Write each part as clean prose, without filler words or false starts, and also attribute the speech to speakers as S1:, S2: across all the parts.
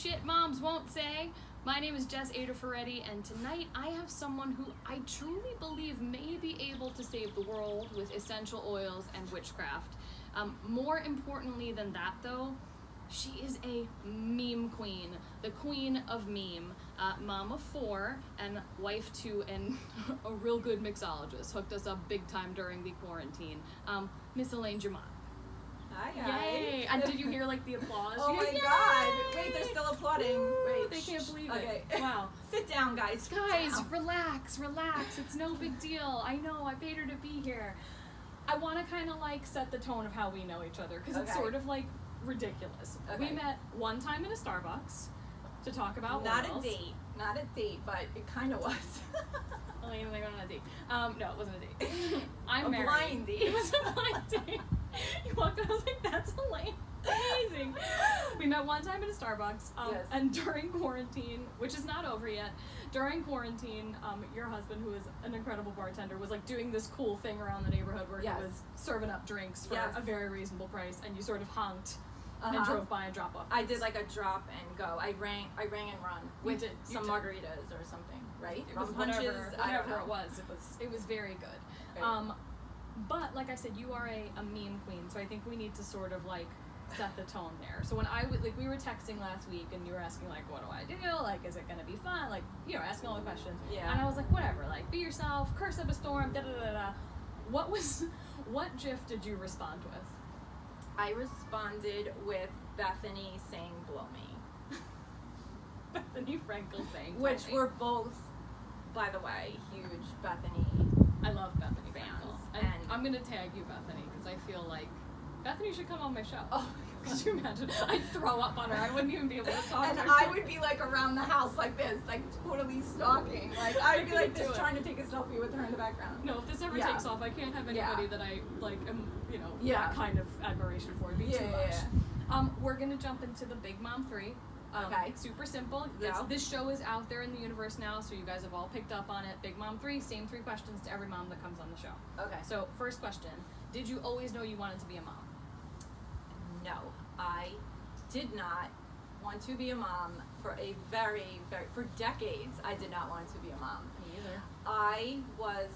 S1: Shit Moms Won't Say. My name is Jess Ader-Ferretti, and tonight I have someone who I truly believe may be able to save the world with essential oils and witchcraft. More importantly than that, though, she is a meme queen, the queen of meme, mom of 4 and wife to a real good mixologist. Hooked us up big time during the quarantine. Miss Elaine Jemmott.
S2: Hi guys.
S1: Yay! And did you hear like the applause?
S2: Oh my god! Wait, they're still applauding. Wait,
S1: they can't believe
S2: it.
S1: Okay. Wow.
S2: Sit down, guys.
S1: Relax. It's no big deal. I know. I paid her to be here. I want to kind of like set the tone of how we know each other because it's sort of like ridiculous. We met one time in a Starbucks to talk about
S2: not a date, but it kind of was.
S1: Elaine and I went on a date. No, it wasn't a date. I'm married.
S2: Blind date.
S1: It was a blind date. You walked in, I was like, that's Elaine. Amazing. We met one time in a Starbucks, and during quarantine, which is not over yet, during quarantine, your husband, who is an incredible bartender, was like doing this cool thing around the neighborhood where he was serving up drinks for a very reasonable price, and you sort of honked and drove by and drop off.
S2: I did like a drop and go. I rang and run with some margaritas or something, right?
S1: It was whatever it was. It was very good. Okay. But like I said, you are a meme queen, so I think we need to sort of like set the tone there. So when we were texting last week and you were asking like, what do I do? Like, is it gonna be fun? Like, asking all the questions. Yeah. And I was like, whatever, like be yourself, curse up a storm, da da da da. What gif did you respond with?
S2: I responded with Bethany saying blow me.
S1: Bethany Frankel saying blow
S2: Which
S1: me.
S2: we're both, by the way, huge Bethany
S1: I love Bethany
S2: fans.
S1: And I'm gonna tag you, Bethany, because I feel like Bethany should come on my show.
S2: Oh,
S1: could you imagine? I'd throw up on her. I wouldn't even be able to talk.
S2: And I would be like around the house like this, like totally stalking. Like I'd be like this trying to take a selfie with her in the background.
S1: No, if this ever takes off, I can't have anybody that I like am, that kind of admiration for. It'd be too much. We're gonna jump into the Big Mom 3. Super simple. This show is out there in the universe now, so you guys have all picked up on it. Big Mom 3, same 3 questions to every mom that comes on the show. Okay. So first question, did you always know you wanted to be a mom?
S2: No, I did not want to be a mom for a for decades. I did not want to be a mom.
S1: Me either.
S2: I was,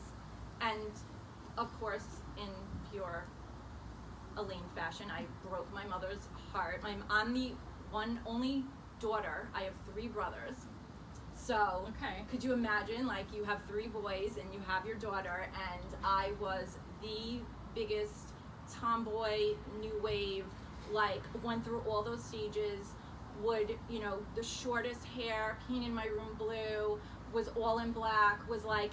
S2: and of course, in pure Elaine fashion, I broke my mother's heart. I'm the only daughter. I have 3 brothers. So, could you imagine, like, you have 3 boys and you have your daughter, and I was the biggest tomboy, new wave, like, went through all those stages, the shortest hair, painted my room blue, was all in black, was like,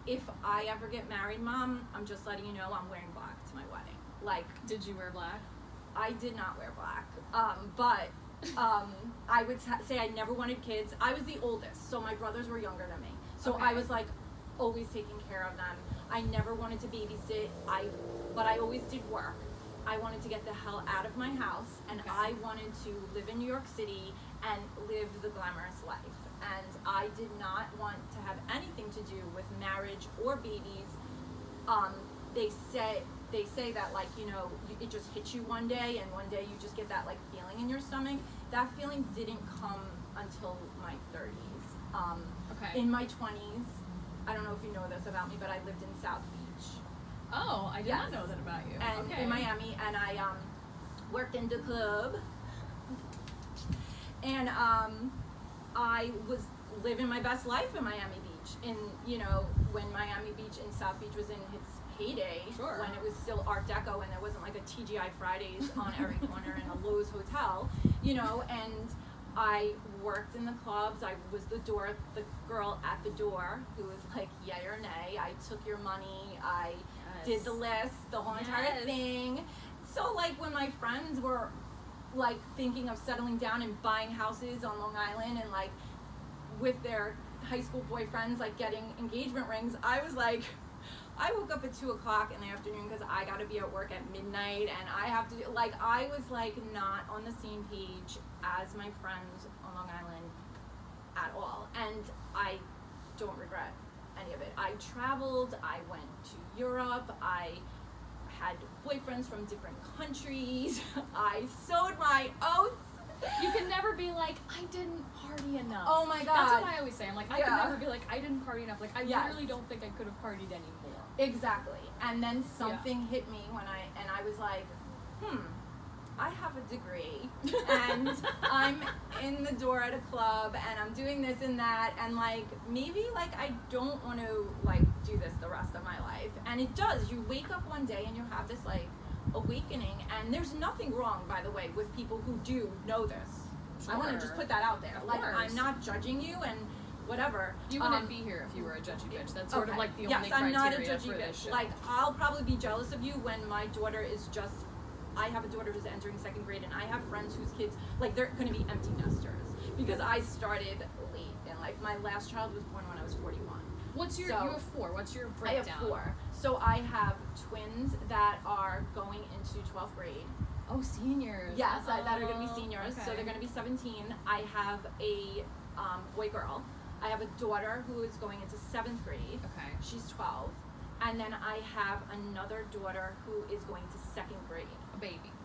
S2: if I ever get married, Mom, I'm just letting you know I'm wearing black to my wedding. Like,
S1: did you wear black?
S2: I did not wear black, but I would say I never wanted kids. I was the oldest, so my brothers were younger than me. So I was like always taking care of them. I never wanted to babysit. But I always did work. I wanted to get the hell out of my house, and I wanted to live in New York City and live the glamorous life. And I did not want to have anything to do with marriage or babies. They say that, like, it just hits you one day, and one day you just get that, like, feeling in your stomach. That feeling didn't come until my 30s. In my 20s, I don't know if you know this about me, but I lived in South Beach.
S1: Oh, I did not know that about you.
S2: And in Miami, and I worked in the club. And I was living my best life in Miami Beach. When Miami Beach and South Beach was in its heyday, when it was still Art Deco and there wasn't like a TGI Fridays on every corner and a Lowe's hotel, and I worked in the clubs. I was the girl at the door who was like, yay or nay. I took your money. I did the list, the whole entire thing. So like when my friends were like thinking of settling down and buying houses on Long Island and like with their high school boyfriends like getting engagement rings, I was like, I woke up at 2 o'clock in the afternoon because I got to be at work at midnight, and I have to I was like not on the same page as my friends on Long Island at all, and I don't regret any of it. I traveled, I went to Europe, I had boyfriends from different countries, I sowed my oats
S1: You can never be like, I didn't party enough.
S2: Oh my God.
S1: That's what I always say. I'm like, I can never be like, I didn't party enough. Like, I literally don't think I could have partied anymore.
S2: Exactly. And then something hit me when I was like, I have a degree and I'm in the door at a club and I'm doing this and that, and like maybe like I don't want to like do this the rest of my life. And it does. You wake up one day and you have this like awakening, and there's nothing wrong, by the way, with people who do know this.
S1: Sure.
S2: I want to just put that out there.
S1: Of
S2: like
S1: course.
S2: I'm not judging you and whatever.
S1: You wouldn't be here if you were a judgy bitch. That's sort of like the only
S2: yes, I'm not a
S1: criteria
S2: judgy
S1: for
S2: bitch.
S1: this show.
S2: Like I'll probably be jealous of you when my daughter is just. I have a daughter who's entering 2nd grade, and I have friends whose kids like they're going to be empty nesters because I started late in life. My last child was born when I was 41.
S1: What's your? You have 4. What's your breakdown?
S2: I have 4. So I have twins that are going into 12th grade.
S1: Oh, seniors.
S2: Yes, that are going to be seniors.
S1: Okay.
S2: So they're going to be 17. I have a boy-girl. I have a daughter who is going into 7th grade.
S1: Okay.
S2: She's 12. And then I have another daughter who is going to 2nd grade.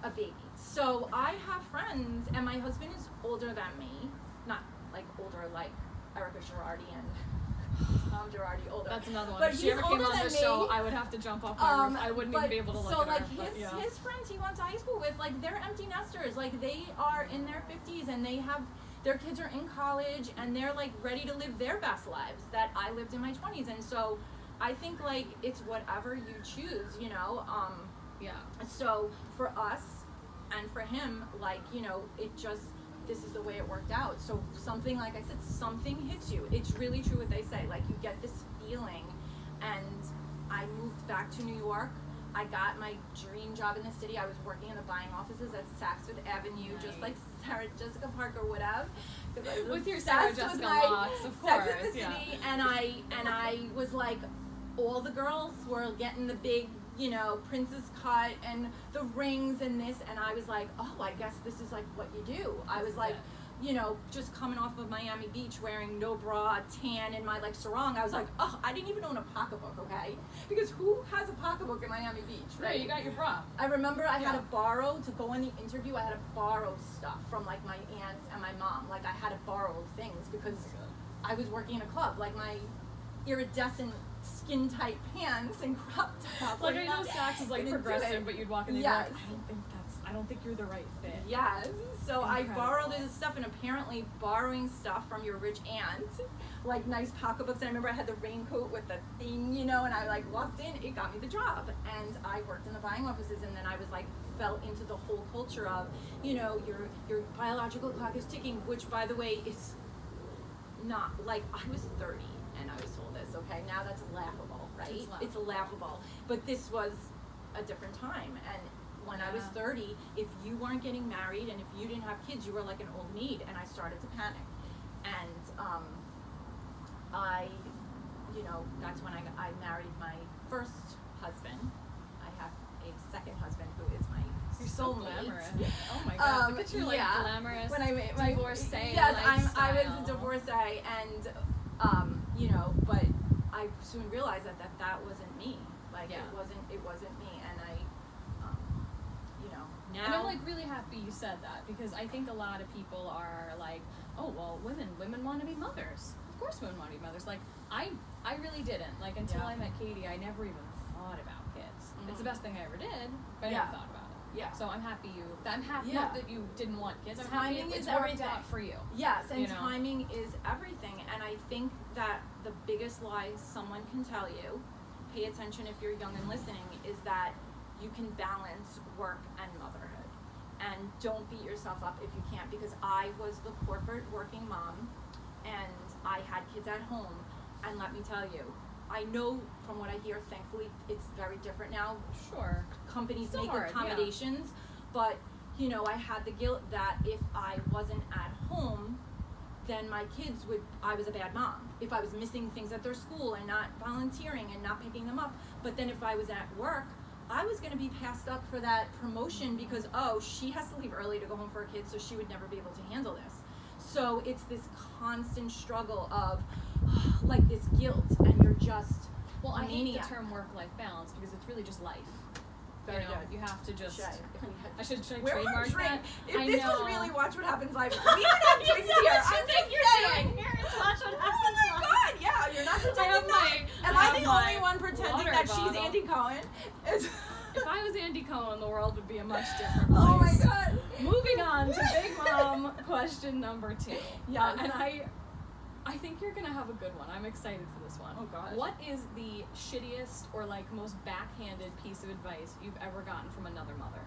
S2: A baby. So I have friends, and my husband is older than me. Not like older like Erica Girardi and Tom Girardi older.
S1: That's another one.
S2: But
S1: If she ever came
S2: older
S1: on
S2: than
S1: the
S2: me.
S1: show, I would have to jump off my roof. I wouldn't even be able to look
S2: so
S1: at
S2: like
S1: her.
S2: his friends he went to high school with, like they're empty nesters. Like they are in their 50s and they have their kids are in college and they're like ready to live their best lives that I lived in my 20s. And so I think like it's whatever you choose, you know. So for us and for him, like, you know, it just, this is the way it worked out. So something, like I said, something hits you. It's really true what they say. Like you get this feeling. And I moved back to New York. I got my dream job in the city. I was working in the buying offices at Saks Fifth Avenue, just like Sarah Jessica Parker would have.
S1: With your Sarah Jessica locks, of course.
S2: Sex and the City, and I was like, all the girls were getting the big, you know, princess cut and the rings and this, and I was like, oh, I guess this is like what you do. I was like, you know, just coming off of Miami Beach wearing no bra, tan, in my like sarong. I was like, oh, I didn't even own a pocketbook, okay? Because who has a pocketbook in Miami Beach, right?
S1: Yeah, you got your bra.
S2: I remember I had to borrow, to go on the interview, I had to borrow stuff from like my aunts and my mom. Like I had to borrow things because I was working in a club. Like my iridescent skin tight pants and crop top.
S1: Like I know Saks is like progressive, but you'd walk in there and be like, I don't think you're the right fit.
S2: Yes. So
S1: Incredible.
S2: I borrowed this stuff, and apparently borrowing stuff from your rich aunt, like nice pocketbooks. And I remember I had the raincoat with the thing, you know, and I like walked in, it got me the job. And I worked in the buying offices, and then I was like, fell into the whole culture of, you know, your biological clock is ticking, which by the way is not, like I was 30 and I was told this, okay? Now that's laughable, right? It's laughable. But this was a different time, and when I was 30, if you weren't getting married and if you didn't have kids, you were like an old maid, and I started to panic. And I, you know, that's when I married my first husband. I have a second husband who is my
S1: You're so
S2: soulmate.
S1: glamorous. Oh my god, look at your like glamorous
S2: when I made my
S1: divorcee
S2: yes,
S1: lifestyle.
S2: I was a divorcee, and you know, but I soon realized that wasn't me. Like it wasn't me, and I, you know, now.
S1: And I'm like really happy you said that, because I think a lot of people are like, oh well, women want to be mothers. Of course, women want to be mothers. Like I really didn't. Like until I met Katie, I never even thought about kids. Mm-hmm. It's the best thing I ever did, but I never thought about it.
S2: Yeah.
S1: So I'm happy not that you didn't want kids. I'm
S2: timing
S1: happy
S2: is
S1: it's worked
S2: everything.
S1: out for you.
S2: Yes, and
S1: you know?
S2: timing is everything. And I think that the biggest lie someone can tell you, pay attention if you're young and listening, is that you can balance work and motherhood. And don't beat yourself up if you can't, because I was the corporate working mom and I had kids at home, and let me tell you, I know from what I hear, thankfully it's very different now.
S1: Sure.
S2: Companies
S1: Still
S2: make
S1: hard,
S2: accommodations, but you know, I had the guilt that if I wasn't at home, then my kids I was a bad mom. If I was missing things at their school and not volunteering and not picking them up. But then if I was at work, I was going to be passed up for that promotion because, oh, she has to leave early to go home for her kids, so she would never be able to handle this. So it's this constant struggle of like this guilt, and you're just
S1: I hate
S2: maniac.
S1: the term work-life balance because it's really just life.
S2: Very
S1: you know,
S2: good.
S1: you have to just.
S2: Should
S1: Should I
S2: Where
S1: trademark
S2: drink?
S1: that?
S2: If
S1: I
S2: this
S1: know.
S2: was really Watch What Happens Live, we would have drinks here. I'm just saying.
S1: Here is Watch What
S2: Oh
S1: Happens
S2: my
S1: Live.
S2: God! Yeah, you're not pretending
S1: have
S2: that.
S1: my-
S2: Am
S1: I
S2: I
S1: have
S2: the
S1: my
S2: only one pretending
S1: water
S2: that she's
S1: bottle.
S2: Andy Cohen?
S1: If I was Andy Cohen, the world would be a much different place.
S2: Oh my God!
S1: Moving on to Big Mom question number 2.
S2: Yes.
S1: And I think you're gonna have a good one. I'm excited for this one.
S2: Oh gosh.
S1: What is the shittiest or like most backhanded piece of advice you've ever gotten from another mother?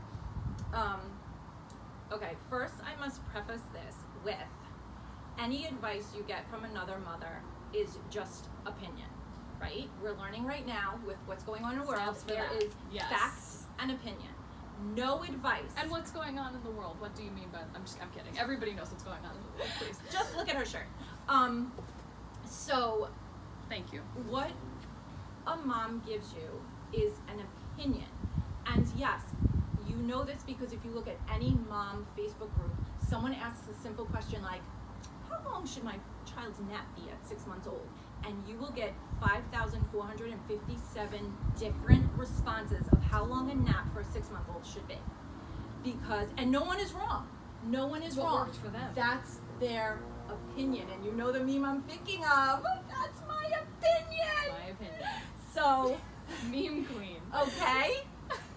S2: Okay, first I must preface this with any advice you get from another mother is just opinion, right? We're learning right now with what's going on in the world,
S1: Stands for
S2: there
S1: that.
S2: is
S1: Yes.
S2: facts and opinion. No advice.
S1: And what's going on in the world? What do you mean by? I'm kidding. Everybody knows what's going on in the world. Please.
S2: Just look at her shirt. So
S1: Thank you.
S2: what a mom gives you is an opinion. And yes, you know this because if you look at any mom Facebook group, someone asks a simple question like, how long should my child's nap be at 6 months old? And you will get 5,457 different responses of how long a nap for a 6-month-old should be. And no one is wrong. No one is
S1: What
S2: wrong.
S1: worked for them.
S2: That's their opinion. And you know the meme I'm thinking of. That's my opinion.
S1: My opinion.
S2: So,
S1: Meme queen.
S2: okay.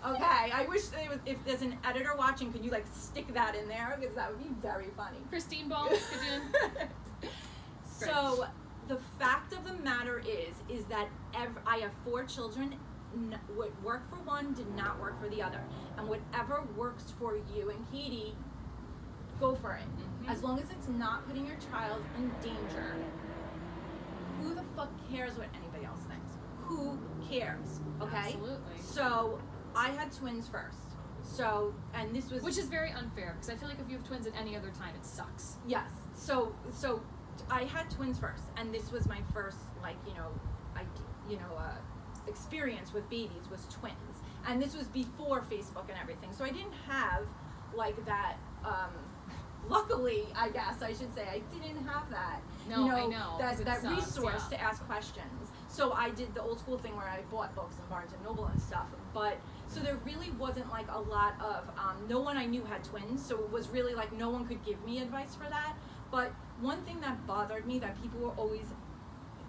S2: I wish if there's an editor watching, could you like stick that in there? Because that would be very funny.
S1: Christine Ball, could you?
S2: So, the fact of the matter is that I have 4 children. What worked for one did not work for the other. And whatever works for you and Katie, go for it.
S1: Mm-hmm.
S2: As long as it's not putting your child in danger. Who the fuck cares what anybody else thinks? Who cares? Okay?
S1: Absolutely.
S2: So, I had twins first. So, and this was...
S1: Which is very unfair, because I feel like if you have twins at any other time, it sucks.
S2: Yes. So I had twins first, and this was my first, experience with babies was twins. And this was before Facebook and everything. So I didn't have, like, that, luckily, I guess I should say, I didn't have that.
S1: No, I know, 'cause it
S2: that
S1: sucks,
S2: resource
S1: yeah.
S2: to ask questions. So I did the old school thing where I bought books in Barnes & Noble and stuff. But, so there really wasn't, like, a lot of, no one I knew had twins. So it was really, like, no one could give me advice for that. But one thing that bothered me that people were always,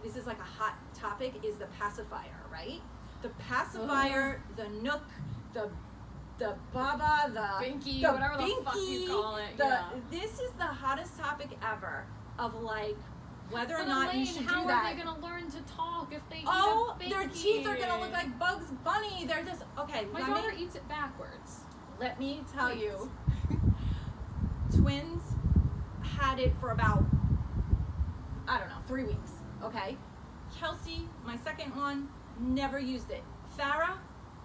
S2: this is like a hot topic, is the pacifier, right? The pacifier, the nook, the baba, the
S1: Binky,
S2: the
S1: whatever the
S2: binky,
S1: fuck you call it,
S2: the,
S1: yeah.
S2: This is the hottest topic ever of like whether
S1: But
S2: or not
S1: Elaine,
S2: you should
S1: how
S2: do that.
S1: are they going to learn to talk if they eat
S2: Oh,
S1: a
S2: their
S1: Binky?
S2: teeth are gonna look like Bugs Bunny. They're just okay.
S1: My daughter eats it backwards.
S2: Let me tell
S1: Please.
S2: you, twins had it for about, I don't know, 3 weeks, okay? Kelsey, my second one, never used it. Farah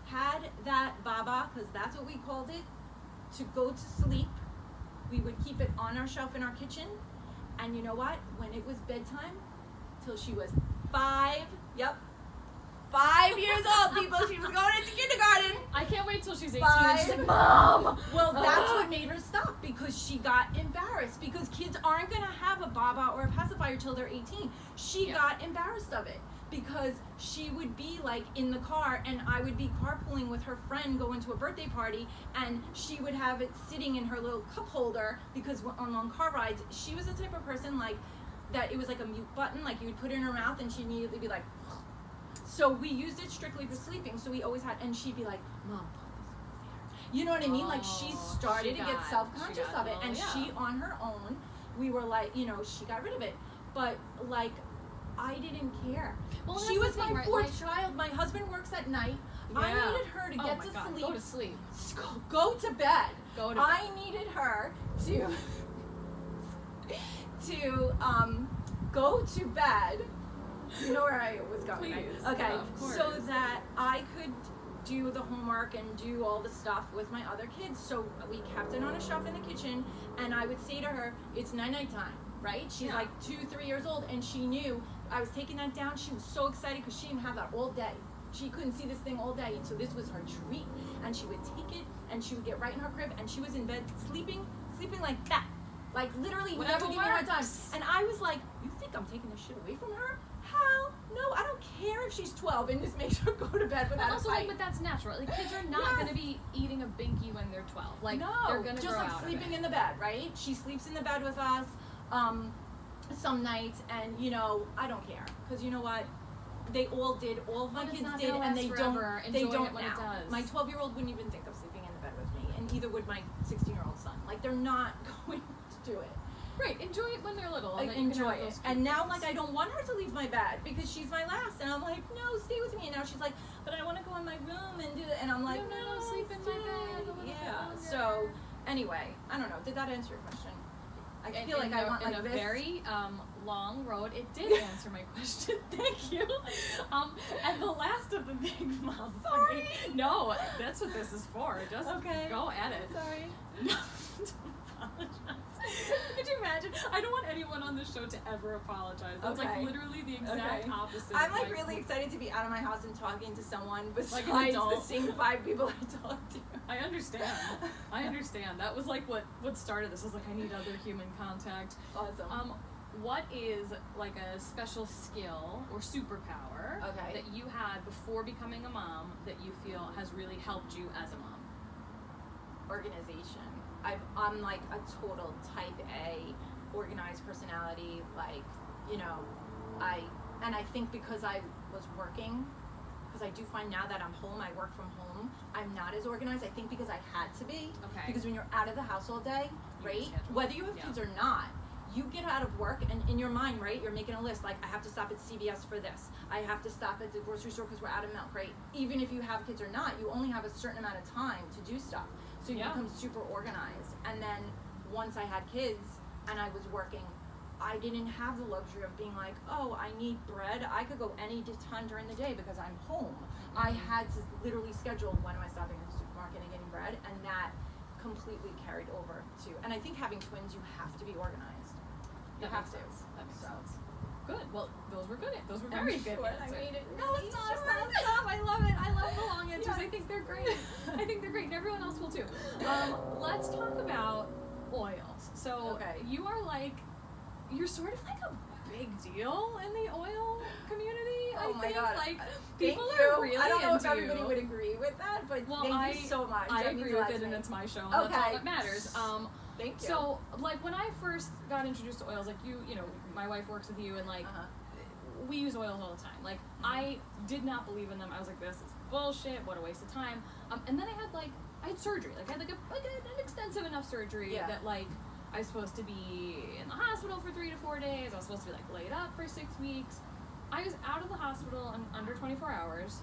S2: had that baba, because that's what we called it, to go to sleep. We would keep it on our shelf in our kitchen, and you know what? When it was bedtime, till she was 5 years old, people, she was going into kindergarten.
S1: I can't wait till she's 18
S2: 5.
S1: and she's like, Mom!
S2: Well, that's what made her stop, because she got embarrassed, because kids aren't going to have a baba or a pacifier till they're 18. She got embarrassed of it, because she would be like in the car, and I would be carpooling with her friend going to a birthday party, and she would have it sitting in her little cup holder, because on long car rides, she was the type of person like that it was like a mute button, like you would put it in her mouth and she'd immediately be like, so we used it strictly for sleeping, so we always had, and she'd be like, Mom, put this over there. You know what I mean? Like she started to get self-conscious of it, and she on her own, we were like, she got rid of it. But like, I didn't care.
S1: Well,
S2: she was my
S1: right?
S2: 4th child. My husband works at night.
S1: Yeah.
S2: I needed her to get
S1: my
S2: to
S1: God.
S2: sleep.
S1: Go to sleep.
S2: Go to bed.
S1: Go to
S2: I needed her to go to bed. You know where I was going, right?
S1: Please.
S2: Okay,
S1: Yeah, of course.
S2: so that I could do the homework and do all the stuff with my other kids. So we kept it on a shelf in the kitchen, and I would say to her, it's night time, right? She's like 2-3 years old, and she knew I was taking that down. She was so excited because she didn't have that all day. She couldn't see this thing all day, so this was her treat. And she would take it, and she would get right in her crib, and she was in bed sleeping like that. Like literally,
S1: Whatever
S2: never giving her time.
S1: works.
S2: And I was like, you think I'm taking this shit away from her? Hell No, I don't care if she's 12 and this makes her go to bed without
S1: also,
S2: a fight.
S1: but that's natural. Like, kids are not going to be eating a binky when they're 12. Like,
S2: no,
S1: they're going to
S2: just
S1: grow
S2: like
S1: out
S2: sleeping
S1: of it.
S2: in the bed, right? She sleeps in the bed with us some nights, and I don't care, because you know what? They all did. All of my kids did, and they
S1: forever.
S2: don't. They
S1: Enjoy
S2: don't
S1: it when
S2: now.
S1: it does.
S2: My 12-year-old wouldn't even think of sleeping in the bed with me, and either would my 16-year-old son. Like, they're not going to do it.
S1: Right, enjoy it when they're little.
S2: Like, enjoy it. And now, like, I don't want her to leave my bed because she's my last. And I'm like, no, stay with me. And now she's like, but I want to go in my room and do it. And I'm like,
S1: no, sleep in my bed.
S2: Yeah. So, anyway, I don't know. Did that answer your question? I feel like I want like this.
S1: In a very long road, it did answer my question. Thank you. And the last of the big mom.
S2: Sorry.
S1: No, that's what this is for. Just go at it.
S2: Sorry.
S1: No, don't apologize. Could you imagine? I don't want anyone on this show to ever apologize. That's like literally the exact opposite.
S2: I'm like really excited to be out of my house and talking to someone besides
S1: like
S2: the same 5 people I talked to.
S1: I understand. That was like what started this. I was like, I need other human contact.
S2: Awesome.
S1: What is like a special skill or superpower that you had before becoming a mom that you feel has really helped you as a mom?
S2: Organization. I'm like a total type A organized personality. Like, I think because I was working, because I do find now that I'm home, I work from home, I'm not as organized. I think because I had to be. Because when you're out of the house all day, right? Whether you have kids or not, you get out of work and in your mind, right, you're making a list, like, I have to stop at CVS for this. I have to stop at the grocery store because we're out of milk, right? Even if you have kids or not, you only have a certain amount of time to do stuff. So you become super organized. And then once I had kids and I was working, I didn't have the luxury of being like, oh, I need bread. I could go any time during the day because I'm home. I had to literally schedule when am I stopping at the supermarket and getting bread, and that completely carried over to. And I think having twins, you have to be organized. You have to.
S1: That makes sense. Good. Well, those were good. Those were very good.
S2: I made it.
S1: No, stop. I love it. I love the long answers. I think they're great. And everyone else will too. Let's talk about oils. So you are like, you're sort of like a big deal in the oil community.
S2: Oh
S1: I
S2: my
S1: think.
S2: God.
S1: Like,
S2: Thank
S1: people
S2: you.
S1: are really
S2: I don't know
S1: into
S2: if everybody
S1: you.
S2: would agree with that, but thank you so much.
S1: I agree with it, and it's my show, and that's all that matters.
S2: Thank you.
S1: So, like, when I first got introduced to oils, like, you know, my wife works with you, and, like, we use oils all the time. Like, I did not believe in them. I was like, this is bullshit, what a waste of time. And then I had surgery. Like, I had, an extensive enough surgery that, like, I was supposed to be in the hospital for 3 to 4 days. I was supposed to be, like, laid up for 6 weeks. I was out of the hospital in under 24 hours,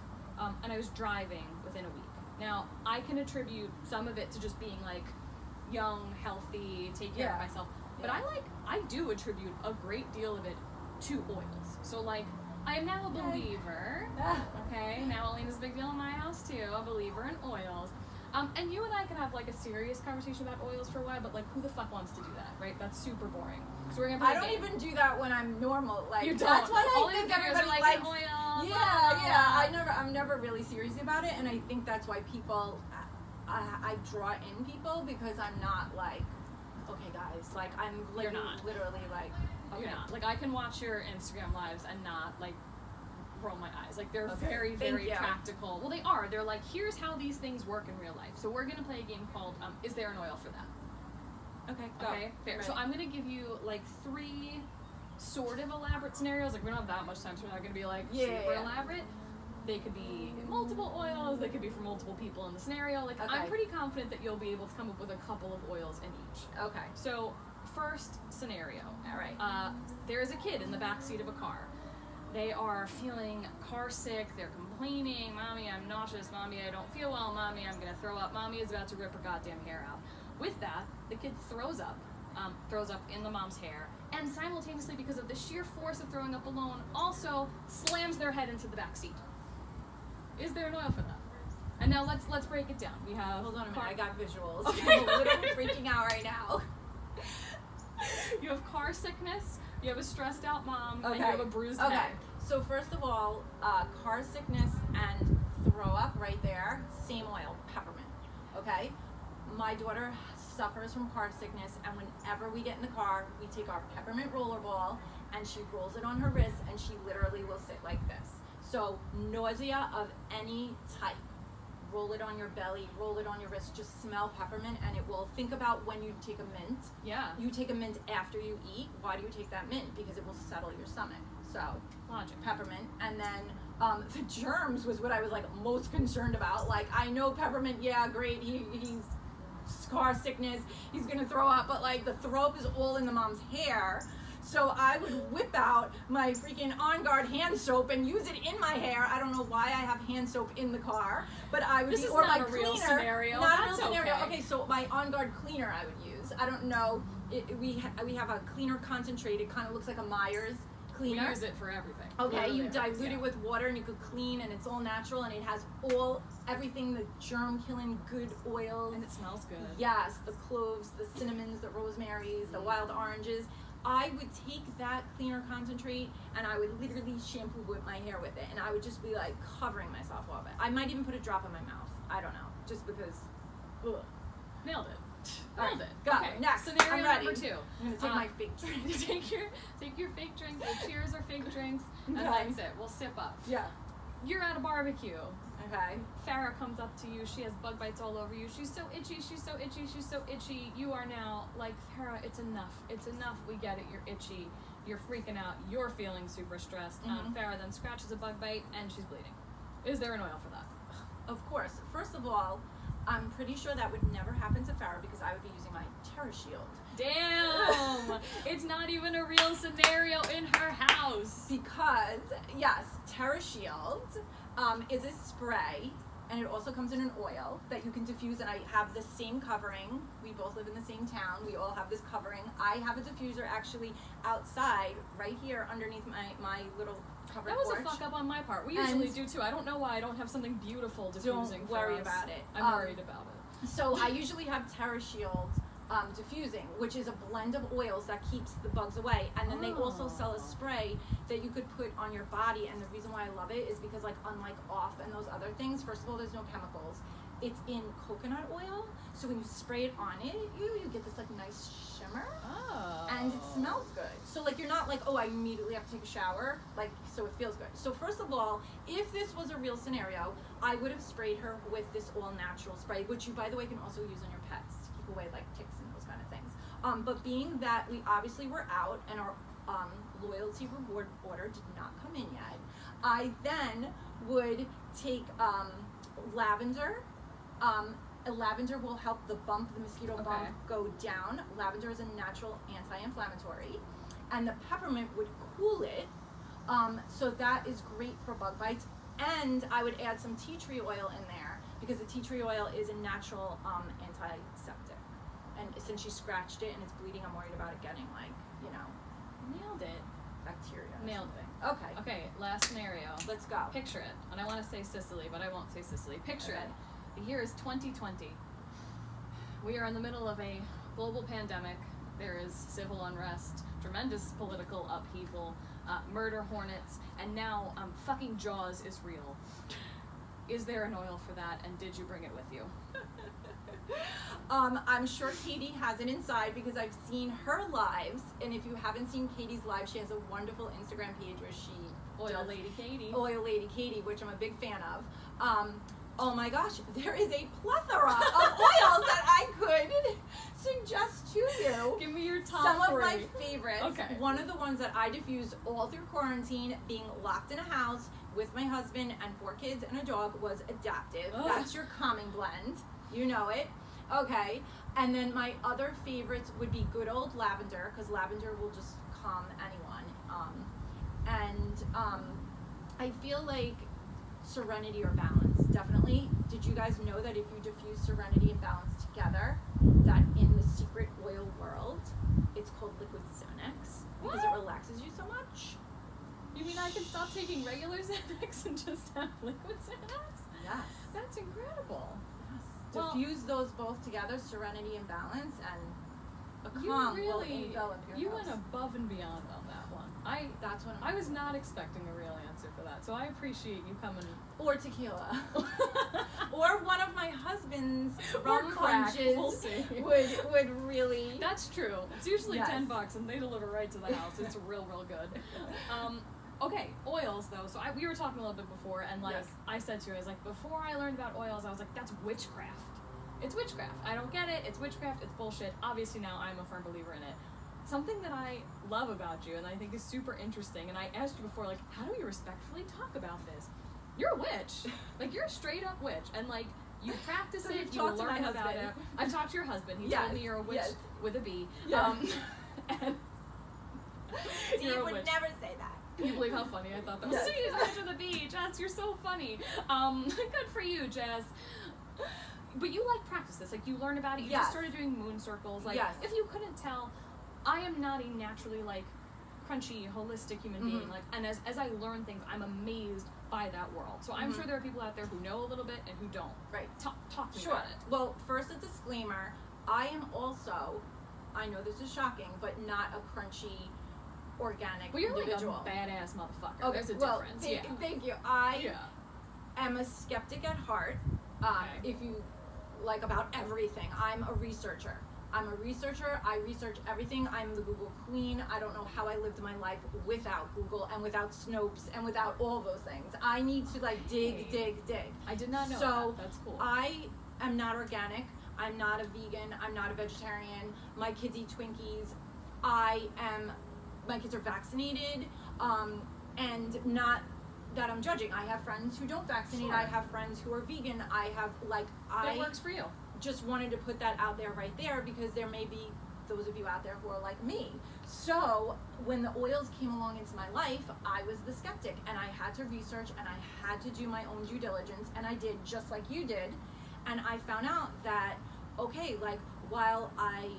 S1: and I was driving within a week. Now, I can attribute some of it to just being, like, young, healthy, take care of myself. But I do attribute a great deal of it to oils. So, like, I am now a believer. Okay, now Elaine is a big deal in my house too. A believer in oils. And you and I can have like a serious conversation about oils for a while, but like, who the fuck wants to do that, right? That's super boring. So we're gonna. I
S2: don't even do that when I'm normal. Like,
S1: you don't.
S2: That's what
S1: All
S2: I think
S1: videos
S2: everybody
S1: are like
S2: likes.
S1: Oil.
S2: I'm never really serious about it, and I think that's why people. I draw in people because I'm not like, okay guys, like I'm literally like, okay.
S1: You're not. Like, I can watch your Instagram lives and not like roll my eyes. Like, they're very, very practical. Well, they are. They're like, here's how these things work in real life. So we're gonna play a game called Is There an Oil for That?
S2: Okay, go.
S1: Okay, fair. Right. So I'm gonna give you like 3 sort of elaborate scenarios. Like, we don't have that much time, so we're not gonna be like super elaborate. They could be multiple oils, they could be for multiple people in the scenario. Like, I'm pretty confident that you'll be able to come up with a couple of oils in each. Okay. So, first scenario. All right. There is a kid in the back seat of a car. They are feeling car sick, they're complaining, Mommy, I'm nauseous, Mommy, I don't feel well, Mommy, I'm gonna throw up, Mommy is about to rip her goddamn hair out. With that, the kid throws up in the mom's hair, and simultaneously, because of the sheer force of throwing up alone, also slams their head into the back seat. Is there an oil for that? And now let's break it down. We have.
S2: Hold on a minute. I got visuals.
S1: Okay.
S2: I'm literally freaking out right now.
S1: You have car sickness. You have a stressed out mom. And you have a bruised head.
S2: Okay. So first of all, car sickness and throw up right there. Same oil, peppermint. Okay. My daughter suffers from car sickness, and whenever we get in the car, we take our peppermint roller ball, and she rolls it on her wrist, and she literally will sit like this. So nausea of any type, roll it on your belly, roll it on your wrist, just smell peppermint, and it will. Think about when you take a mint.
S1: Yeah.
S2: You take a mint after you eat. Why do you take that mint? Because it will settle your stomach. So
S1: Logic.
S2: peppermint. And then the germs was what I was like most concerned about. Like, I know peppermint, yeah, great, he's car sickness, he's gonna throw up, but like the throw up is all in the mom's hair. So I would whip out my freaking On Guard hand soap and use it in my hair. I don't know why I have hand soap in the car, but I would.
S1: This is
S2: or
S1: not
S2: my
S1: a real
S2: cleaner,
S1: scenario.
S2: Not
S1: That's
S2: a real scenario.
S1: okay.
S2: Okay, so my On Guard cleaner I would use. I don't know. We have a cleaner concentrate. It kind of looks like a Myers cleaner.
S1: We use it for everything.
S2: Okay,
S1: Literally
S2: you dilute
S1: everything.
S2: it with water and you could clean, and it's all natural, and it has everything, the germ-killing good oils.
S1: And it smells good.
S2: Yes, the cloves, the cinnamons, the rosemaries, the wild oranges. I would take that cleaner concentrate and I would literally shampoo whip my hair with it, and I would just be like covering myself with it. I might even put a drop in my mouth. I don't know, just because. Ugh.
S1: Nailed it.
S2: All
S1: Nailed
S2: right,
S1: it.
S2: go.
S1: Okay.
S2: Next.
S1: Scenario
S2: I'm ready.
S1: number 2.
S2: I'm gonna take my fake drink.
S1: take your fake drink. Your cheers are fake drinks, and
S2: Okay.
S1: that's it. We'll sip up.
S2: Yeah.
S1: You're at a barbecue.
S2: Okay.
S1: Farrah comes up to you. She has bug bites all over you. She's so itchy. She's so itchy. She's so itchy. You are now like, Farrah, it's enough. It's enough. We get it. You're itchy. You're freaking out. You're feeling super stressed. Farrah then scratches a bug bite and she's bleeding. Is there an oil for that?
S2: Of course. First of all, I'm pretty sure that would never happen to Farrah because I would be using my Terra Shield.
S1: Damn! It's not even a real scenario in her house.
S2: Because, yes, Terra Shield is a spray, and it also comes in an oil that you can diffuse, and I have the same covering. We both live in the same town. We all have this covering. I have a diffuser actually outside, right here, underneath my little covered
S1: That was
S2: porch.
S1: a fuck up on my part. We usually do too. I don't know why I don't have something beautiful diffusing.
S2: Don't worry
S1: for us.
S2: about it.
S1: I'm worried about it.
S2: So I usually have Terra Shield diffusing, which is a blend of oils that keeps the bugs away, and then they also sell a spray that you could put on your body. And the reason why I love it is because, like, unlike off and those other things, first of all, there's no chemicals. It's in coconut oil, so when you spray it on it, you get this like nice shimmer, and it smells good. So like you're not like, oh, I immediately have to take a shower, like, so it feels good. So first of all, if this was a real scenario, I would have sprayed her with this all natural spray, which you, by the way, can also use on your pets to keep away like ticks and those kind of things. But being that we obviously were out and our loyalty reward order did not come in yet, I then would take lavender. Lavender will help the mosquito bump go down. Lavender is a natural anti-inflammatory, and the peppermint would cool it, so that is great for bug bites. And I would add some tea tree oil in there because the tea tree oil is a natural antiseptic. And since she scratched it and it's bleeding, I'm worried about it getting
S1: Nailed it.
S2: bacteria.
S1: Nailed it.
S2: Okay.
S1: Okay, last scenario.
S2: Let's go.
S1: Picture it. And I want to say Sicily, but I won't say Sicily. Picture it. The year is 2020. We are in the middle of a global pandemic. There is civil unrest, tremendous political upheaval, murder hornets, and now fucking Jaws is real. Is there an oil for that, and did you bring it with you?
S2: I'm sure Katie has it inside because I've seen her lives, and if you haven't seen Katie's live, she has a wonderful Instagram page where she
S1: Oil Lady Katie.
S2: Oil Lady Katie, which I'm a big fan of. Oh my gosh, there is a plethora of oils that I could suggest to you.
S1: Give me your top
S2: Some
S1: three.
S2: of my favorites.
S1: Okay.
S2: One of the ones that I diffused all through quarantine, being locked in a house with my husband and 4 kids and a dog, was Adaptive.
S1: Ugh.
S2: That's your calming blend. You know it. Okay. And then my other favorites would be good old lavender, because lavender will just calm anyone. I feel like Serenity or Balance, definitely. Did you guys know that if you diffuse Serenity and Balance together, that in the secret oil world, it's called liquid Xanax because it relaxes you so much?
S1: You mean I can stop taking regular Xanax and just have liquid Xanax?
S2: Yes.
S1: That's incredible.
S2: Yes.
S1: Well,
S2: Diffuse those both together, Serenity and Balance, and a calm will envelop your
S3: You
S2: house.
S3: went above and beyond on that one.
S2: That's what
S3: I was not expecting a real answer for that, so I appreciate you coming.
S2: Or tequila. Or one of my husband's
S3: Or
S2: rum
S3: crack,
S2: punches
S3: we'll see.
S2: would really.
S3: That's true. It's usually
S2: Yes.
S3: $10 and they deliver right to the house. It's real good. Okay, oils though. So we were talking a little bit before, and like
S2: Yes.
S3: I said to you, I was like, before I learned about oils, I was like, that's witchcraft. It's witchcraft. I don't get it. It's witchcraft. It's bullshit. Obviously now I'm a firm believer in it. Something that I love about you and I think is super interesting, and I asked you before, like, how do we respectfully talk about this? You're a witch. Like, you're a straight up witch, and like you practice
S2: So
S3: it,
S2: you've
S3: you
S2: talked to
S3: learn
S2: my
S3: about it.
S2: husband.
S3: I've talked to your husband. He
S2: Yes,
S3: told me you're a witch
S2: yes.
S3: with a B.
S2: Yeah.
S3: And
S2: Steve
S3: you're a
S2: would
S3: witch.
S2: never say that.
S3: Can you believe how funny I thought that was?
S2: Yes.
S3: See, you're a witch with a B. Jess, you're so funny. Good for you, Jess. But you like practice this, like you learn about it. You
S2: Yes.
S3: just started doing moon circles. Like,
S2: Yes.
S3: if you couldn't tell, I am not a naturally like crunchy, holistic human being. Like, and as I learn things, I'm amazed by that world. So I'm sure there are people out there who know a little bit and who don't.
S2: Right.
S3: Talk to me
S2: Sure.
S3: about it.
S2: Well, first a disclaimer. I am also, I know this is shocking, but not a crunchy, organic
S3: Well, you're
S2: individual.
S3: like a badass motherfucker.
S2: Okay,
S3: There's a
S2: well,
S3: difference.
S2: Thank you. I
S3: Yeah.
S2: am a skeptic at heart.
S3: Okay.
S2: If you like about everything, I'm a researcher. I research everything. I'm the Google queen. I don't know how I lived my life without Google and without Snopes and without all those things. I need to like dig.
S3: I did not know
S2: So
S3: that. That's cool.
S2: I am not organic. I'm not a vegan. I'm not a vegetarian. My kids eat Twinkies. My kids are vaccinated, and not that I'm judging. I have friends who don't vaccinate.
S3: Sure.
S2: I have friends who are vegan.
S3: It works for you.
S2: Just wanted to put that out there right there because there may be those of you out there who are like me. So when the oils came along into my life, I was the skeptic, and I had to research and I had to do my own due diligence, and I did just like you did. And I found out that, okay, like while I,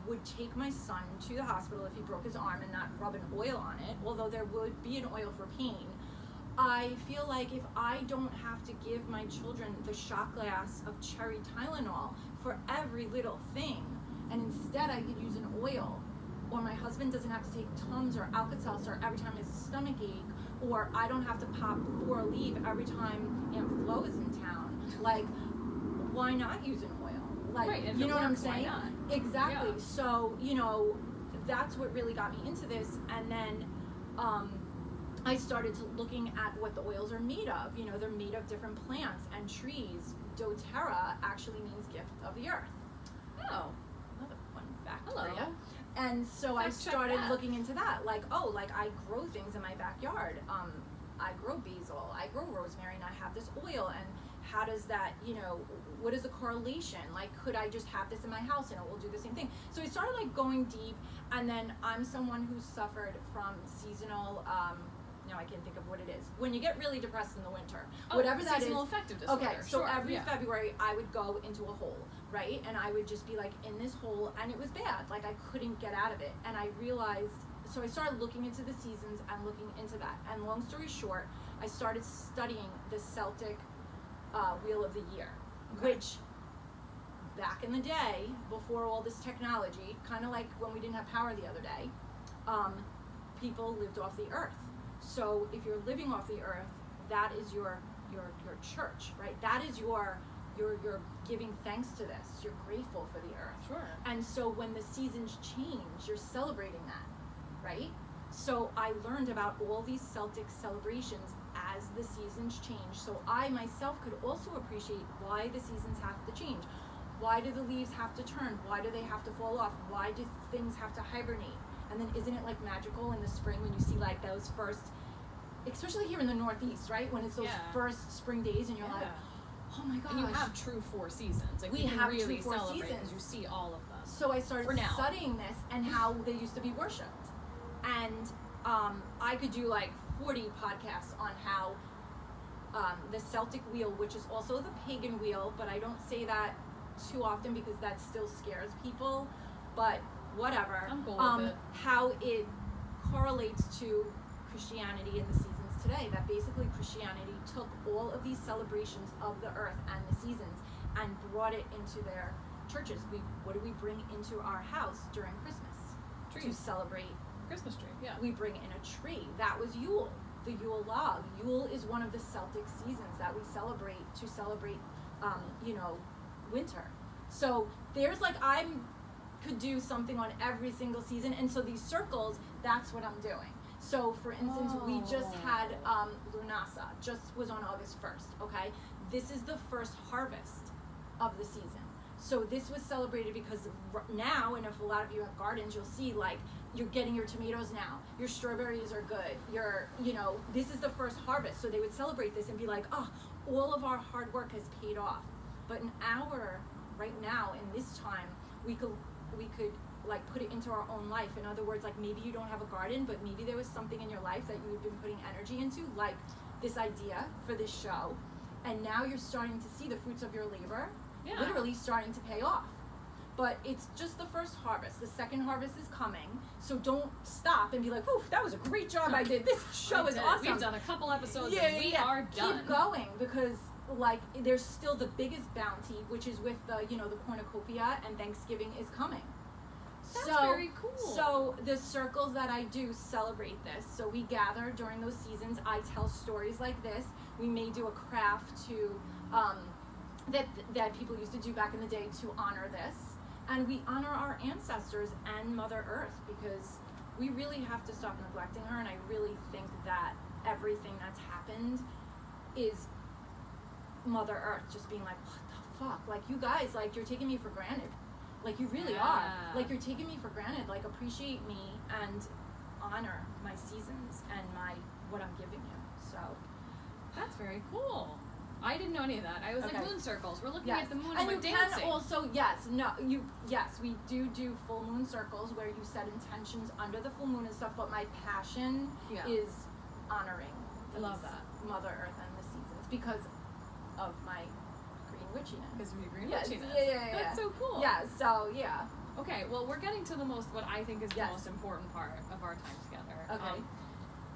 S2: would take my son to the hospital if he broke his arm and not rub an oil on it, although there would be an oil for pain, I feel like if I don't have to give my children the shot glass of cherry Tylenol for every little thing, and instead I could use an oil, or my husband doesn't have to take Tums or Alka-Seltzer every time he has a stomach ache, or I don't have to pop 4-Aleve every time Aunt Flo is in town, like, why not use an oil? Like,
S3: Right, if
S2: you
S3: it
S2: know what I'm
S3: works, why
S2: saying?
S3: not?
S2: Exactly.
S3: Yeah.
S2: So, that's what really got me into this, and then I started to looking at what the oils are made of. They're made of different plants and trees. doTERRA actually means gift of the earth.
S3: Oh.
S2: Another fun fact
S3: Hello.
S2: for you. And so I
S3: Fact check
S2: started
S3: that.
S2: looking into that. Like, I grow things in my backyard. I grow basil, I grow rosemary, and I have this oil. And how does that, what is the correlation? Like, could I just have this in my house and it will do the same thing? So I started like going deep. And then I'm someone who suffered from seasonal, now I can't think of what it is. When you get really depressed in the winter, whatever that is.
S3: Seasonal affective disorder.
S2: Okay, so
S3: sure,
S2: every
S3: yeah.
S2: February I would go into a hole, right? And I would just be like in this hole, and it was bad. Like I couldn't get out of it. And I realized, so I started looking into the seasons and looking into that. And long story short, I started studying the Celtic Wheel of the Year, which back in the day, before all this technology, kind of like when we didn't have power the other day, people lived off the earth. So if you're living off the earth, that is your church, right? That is you're giving thanks to this. You're grateful for the earth.
S3: Sure.
S2: And so when the seasons change, you're celebrating that, right? So I learned about all these Celtic celebrations as the seasons change. So I myself could also appreciate why the seasons have to change. Why do the leaves have to turn? Why do they have to fall off? Why do things have to hibernate? And then isn't it like magical in the spring when you see like those first, especially here in the Northeast, right? When it's those first spring days and you're like, oh my gosh.
S3: And you have true 4 seasons. Like
S2: We
S3: you can
S2: have
S3: really
S2: true 4
S3: celebrate
S2: seasons.
S3: because you see all of them.
S2: So I started
S3: For now.
S2: studying this and how they used to be worshipped. And I could do like 40 podcasts on how the Celtic wheel, which is also the pagan wheel, but I don't say that too often because that still scares people. But whatever.
S3: I'm cool with it.
S2: How it correlates to Christianity in the seasons today. That basically Christianity took all of these celebrations of the earth and the seasons and brought it into their churches. What do we bring into our house during Christmas?
S3: Trees.
S2: To celebrate
S3: Christmas tree. Yeah.
S2: We bring in a tree. That was Yule, the Yule log. Yule is one of the Celtic seasons that we celebrate to celebrate, winter. So there's could do something on every single season, and so these circles, that's what I'm doing. So for instance, we just had Lunasa, just was on August 1st, okay? This is the first harvest of the season. So this was celebrated because now, and if a lot of you have gardens, you'll see you're getting your tomatoes now, your strawberries are good, this is the first harvest. So they would celebrate this and be like, oh, all of our hard work has paid off. But right now, in this time, we could put it into our own life. In other words, maybe you don't have a garden, but maybe there was something in your life that you had been putting energy into, like this idea for this show, and now you're starting to see the fruits of your labor, literally starting to pay off. But it's just the first harvest. The second harvest is coming, so don't stop and be like, "Oof, that was a great job I did. This show is awesome."
S3: We've done a couple episodes and we are done.
S2: Keep going, because there's still the biggest bounty, which is with the cornucopia, and Thanksgiving is coming.
S3: That's very cool.
S2: So the circles that I do celebrate this. So we gather during those seasons. I tell stories like this. We may do a craft to that people used to do back in the day to honor this, and we honor our ancestors and Mother Earth, because we really have to stop neglecting her. And I really think that everything that's happened is Mother Earth just being like, what the fuck? You guys, you're taking me for granted. You really are. You're taking me for granted. Appreciate me and honor my seasons and what I'm giving you. So
S3: that's very cool. I didn't know any of that. I was moon circles. We're looking at the moon and we're dancing.
S2: And you can also, we do full moon circles where you set intentions under the full moon and stuff, but my passion is honoring
S3: I love that.
S2: Mother Earth and the seasons because of my green witchiness.
S3: Because of your green witchiness.
S2: Yeah.
S3: That's so cool.
S2: Yeah, so, yeah.
S3: Okay, well, we're getting to what I think is the most important part of our time together.
S2: Okay.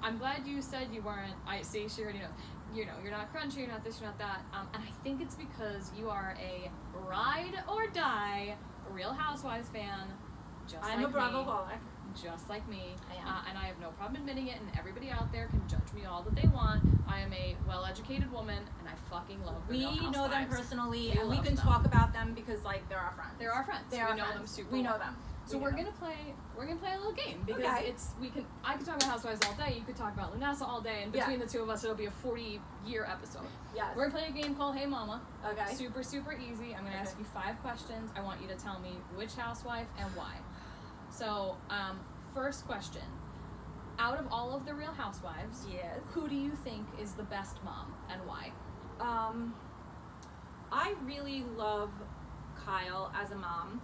S3: I'm glad you said you weren't, she already knows, you're not crunchy, you're not this, you're not that, and I think it's because you are a ride or die Real Housewives fan,
S2: I'm a Bravo-holic.
S3: Just like me.
S2: I am.
S3: And I have no problem admitting it, and everybody out there can judge me all that they want. I am a well-educated woman, and I fucking love Real Housewives.
S2: We know them personally, and we can talk about them because, they're our friends.
S3: They're our friends. We know them super
S2: We
S3: well.
S2: know them.
S3: So we're gonna play a little game, because I could talk about Housewives all day, you could talk about Lunasa all day, and between the two of us it'll be a 40-year episode.
S2: Yes.
S3: We're gonna play a game called Hey Mama.
S2: Okay.
S3: Super, super easy. I'm gonna ask you 5 questions. I want you to tell me which housewife and why. So, first question. Out of all of the Real Housewives, who do you think is the best mom and why?
S2: I really love Kyle as a mom.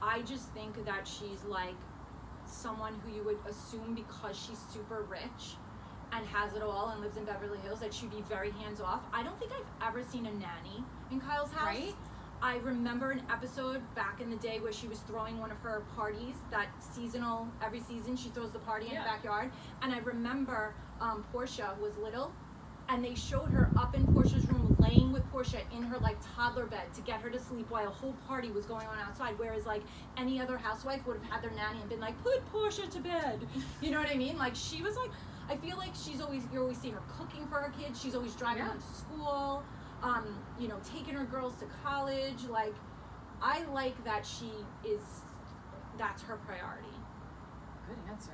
S2: I just think that she's someone who you would assume, because she's super rich and has it all and lives in Beverly Hills, that she'd be very hands off. I don't think I've ever seen a nanny in Kyle's house.
S3: Right?
S2: I remember an episode back in the day where she was throwing one of her parties, that seasonal, every season she throws the party in the backyard. And I remember Portia was little, and they showed her up in Portia's room laying with Portia in her toddler bed to get her to sleep while a whole party was going on outside. Whereas any other housewife would have had their nanny and been like, put Portia to bed. You know what I mean? She was I feel like you always see her cooking for her kids. She's always driving them to school. Taking her girls to college. I like that that's her priority.
S3: Good answer.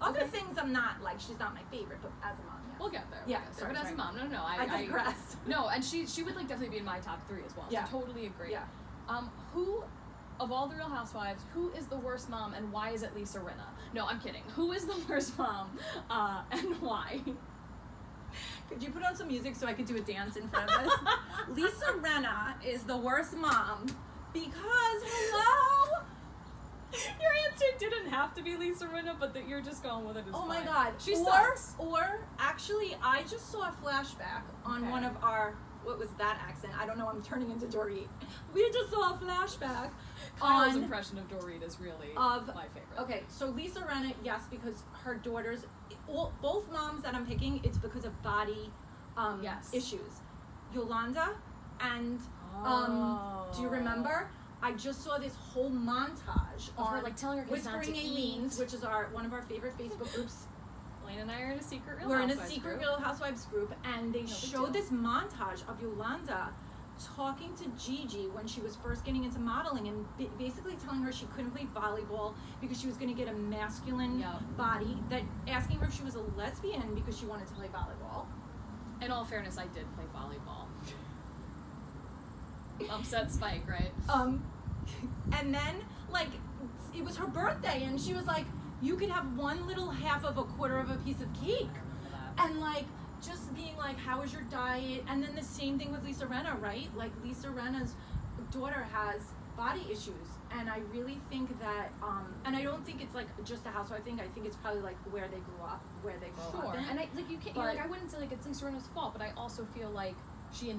S2: Other things I'm not she's not my favorite, but as a mom, yes.
S3: We'll get there.
S2: Yeah,
S3: But as a mom, no,
S2: I digress.
S3: No, and she would definitely be in my top 3 as well.
S2: Yeah.
S3: So totally agree.
S2: Yeah.
S3: Who of all the Real Housewives, who is the worst mom, and why is it Lisa Rinna? No, I'm kidding. Who is the worst mom, and why?
S2: Could you put on some music so I could do a dance in front of us? Lisa Rinna is the worst mom because, hello?
S3: Your answer didn't have to be Lisa Rinna, but that you're just going with it is
S2: Oh
S3: fine.
S2: my God.
S3: She sucks.
S2: Or, actually, I just saw a flashback on one of our, what was that accent? I don't know, I'm turning into Dorit. We just saw a flashback
S3: Kyle's impression of Dorit is really my favorite.
S2: Okay, so Lisa Rinna, yes, because her daughters, both moms that I'm picking, it's because of body issues. Yolanda and Do you remember? I just saw this whole montage
S3: of her
S2: on
S3: like telling her kids not to
S2: Whispering Elaine's,
S3: eat.
S2: which is one of our favorite Facebook groups.
S3: Elaine and I are in a secret Real
S2: We're in
S3: Housewives
S2: a secret
S3: group.
S2: Real Housewives group, and they
S3: No big
S2: showed
S3: deal.
S2: this montage of Yolanda talking to Gigi when she was first getting into modeling, and basically telling her she couldn't play volleyball because she was going to get a masculine body. That asking her if she was a lesbian because she wanted to play volleyball.
S3: In all fairness, I did play volleyball. Upset Spike, right?
S2: And then like it was her birthday, and she was like, "You could have one little half of a quarter of a piece of cake," and like. Just being like, how is your diet? And then the same thing with Lisa Rinna, right? Like Lisa Rinna's daughter has body issues, and I really think that, and I don't think it's like just a housewife thing. I think it's probably like where they grew up, where they grow up in.
S3: And I like you can't. Like I wouldn't say like it's Lisa Rinna's fault, but I also feel like she